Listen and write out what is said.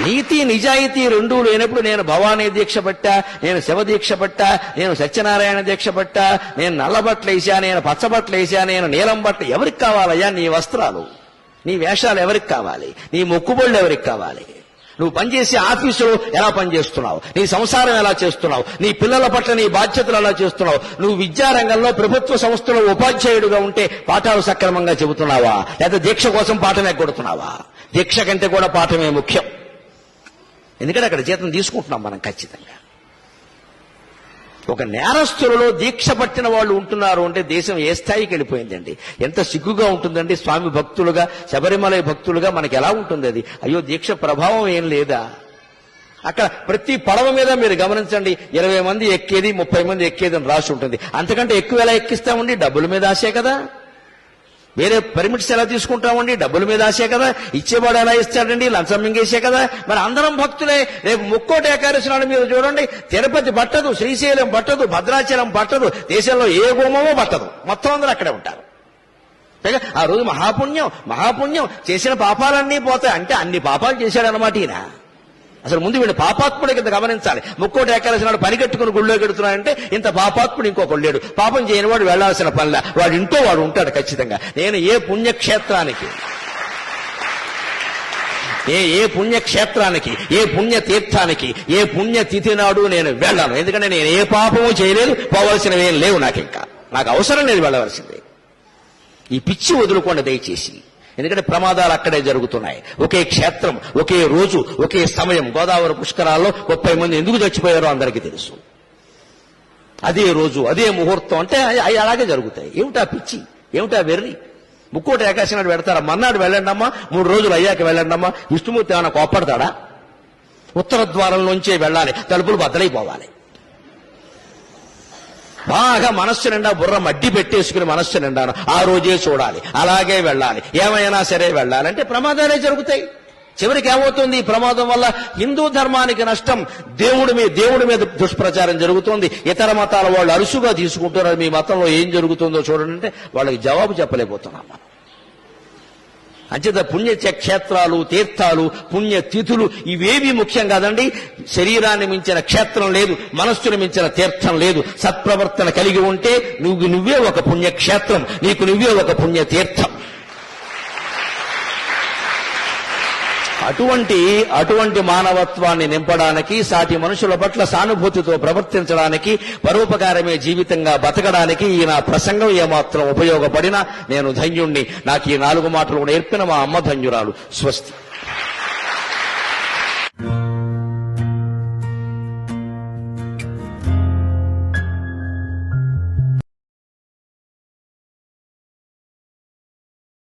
నీతి నిజాయితీ రెండూ లేనప్పుడు నేను భవానీ దీక్ష పట్టా, నేను శివ దీక్ష పట్టా, నేను సత్యనారాయణ దీక్ష పట్టా, నేను నల్ల బట్టలు వేసా, నేను పచ్చబట్టలు వేసా, నేను నీలం బట్టలు, ఎవరికి కావాలయ్యా నీ వస్త్రాలు? నీ వేషాలు ఎవరికి కావాలి? నీ మొక్కుబళ్ళు ఎవరికి కావాలి? నువ్వు పనిచేసే ఆఫీసులో ఎలా పనిచేస్తున్నావు? నీ సంసారం ఎలా చేస్తున్నావు? నీ పిల్లల పట్ల నీ బాధ్యతలు ఎలా చేస్తున్నావు? నువ్వు విద్యారంగంలో ప్రభుత్వ సంస్థలో ఉపాధ్యాయుడిగా ఉంటే పాఠాలు సక్రమంగా చెబుతున్నావా, లేదా దీక్ష కోసం పాఠం ఎగ్గొడుతున్నావా? దీక్ష కంటే కూడా పాఠమే ముఖ్యం. ఎందుకంటే అక్కడ జీతం తీసుకుంటున్నాం మనం ఖచ్చితంగా. ఒక నేరస్తులలో దీక్ష పట్టిన వాళ్ళు ఉంటున్నారు అంటే దేశం ఏ స్థాయికి వెళ్ళిపోయిందండి. ఎంత సిగ్గుగా ఉంటుందండి. స్వామి భక్తులుగా, శబరిమల భక్తులుగా మనకి ఎలా ఉంటుంది అది? అయ్యో, దీక్ష ప్రభావం ఏం లేదా? అక్కడ ప్రతి పడవ మీద మీరు గమనించండి, 20 మంది ఎక్కేది, 30 మంది ఎక్కేది అని రాసి ఉంటుంది. అంతకంటే ఎక్కువ ఎలా ఎక్కిస్తామండి? డబ్బుల మీద ఆశే కదా. వేరే పర్మిట్స్ ఎలా తీసుకుంటామండి? డబ్బుల మీద ఆశే కదా. ఇచ్చేవాడు ఎలా ఇస్తాడండి? లంచం మింగేసే కదా. మరి అందరం భక్తులే. రేపు ముక్కోటి ఏకాదశి నాడు మీరు చూడండి, తిరుపతి పట్టదు, శ్రీశైలం పట్టదు, భద్రాచలం పట్టదు, దేశంలో ఏ గుమ్మమో పట్టదు, మొత్తం అందరూ అక్కడే ఉంటారు. ఆ రోజు మహాపుణ్యం చేసిన పాపాలన్నీ పోతాయి. అంటే అన్ని పాపాలు చేశాడనమాట ఈయన. అసలు ముందు వీళ్ళు పాపాత్ముడి కింద గమనించాలి. ముక్కోటి ఏకాదశి నాడు పని కట్టుకుని గుళ్ళో గెడుతున్నాడంటే ఇంత పాపాత్ముడు ఇంకొకడు లేడు. పాపం చేయని వాడు వెళ్లాల్సిన పనిలా, వాడు ఇంటో వాడు ఉంటాడు ఖచ్చితంగా. నేను ఏ పుణ్యక్షేత్రానికి, ఏ పుణ్యక్షేత్రానికి, ఏ పుణ్యతీర్థానికి, ఏ పుణ్యతిథి నాడు నేను వెళ్ళాను. ఎందుకంటే నేను ఏ పాపము చేయలేదు, పోవలసినవి ఏం లేవు. నాకు అవసరం లేదు వెళ్ళవలసింది. ఈ పిచ్చి వదులుకోండి దయచేసి. ఎందుకంటే ప్రమాదాలు అక్కడే జరుగుతున్నాయి. ఒకే క్షేత్రం, ఒకే రోజు, ఒకే సమయం. గోదావరి పుష్కరాల్లో 30 మంది ఎందుకు చచ్చిపోయారో అందరికీ తెలుసు. అదే రోజు, అదే ముహూర్తం. అంటే అవి అలాగే జరుగుతాయి. ఏమిటా పిచ్చి, ఏమిటా వెర్రి? ముక్కోటి ఏకాదశి నాడు పెడతారా? మన్నాడు వెళ్ళండమ్మా, 3 రోజులు అయ్యాక వెళ్ళండమ్మా. విష్ణుమూర్తి ఏమైనా కోప్పడతాడా? ఉత్తర ద్వారంలోంచే వెళ్ళాలి, తలుపులు బద్దలైపోవాలి. బాగా మనస్సు నిండా బుర్ర మడ్డి పెట్టేసుకుని మనస్సు నిండాను ఆ రోజే చూడాలి, అలాగే వెళ్ళాలి, ఏమైనా సరే వెళ్ళాలంటే ప్రమాదాలే జరుగుతాయి. చివరికి ఏమవుతుంది? ఈ ప్రమాదం వల్ల హిందూ ధర్మానికి నష్టం, దేవుడి మీద దుష్ప్రచారం జరుగుతోంది. ఇతర మతాల వాళ్ళు అరుసుగా తీసుకుంటున్నారు. మీ మతంలో ఏం జరుగుతుందో చూడండి అంటే వాళ్ళకి జవాబు చెప్పలేకపోతున్నాం మనం. అంచేత పుణ్యక్షేత్రాలు, తీర్థాలు, పుణ్యతిథులు ఇవేవి ముఖ్యం కాదండి. శరీరాన్ని మించిన క్షేత్రం లేదు, మనస్సును మించిన తీర్థం లేదు. సత్ప్రవర్తన కలిగి ఉంటే నువ్వే ఒక పుణ్యక్షేత్రం, నీకు నువ్వే ఒక పుణ్యతీర్థం. అటువంటి మానవత్వాన్ని నింపడానికి, సాటి మనుషుల పట్ల సానుభూతితో ప్రవర్తించడానికి, పరోపకారమే జీవితంగా బతకడానికి ఈ నా ప్రసంగం ఏమాత్రం ఉపయోగపడినా నేను ధన్యుణ్ణి. నాకు ఈ 4 మాటలు నేర్పిన మా అమ్మ ధన్యురాలు. స్వస్తి.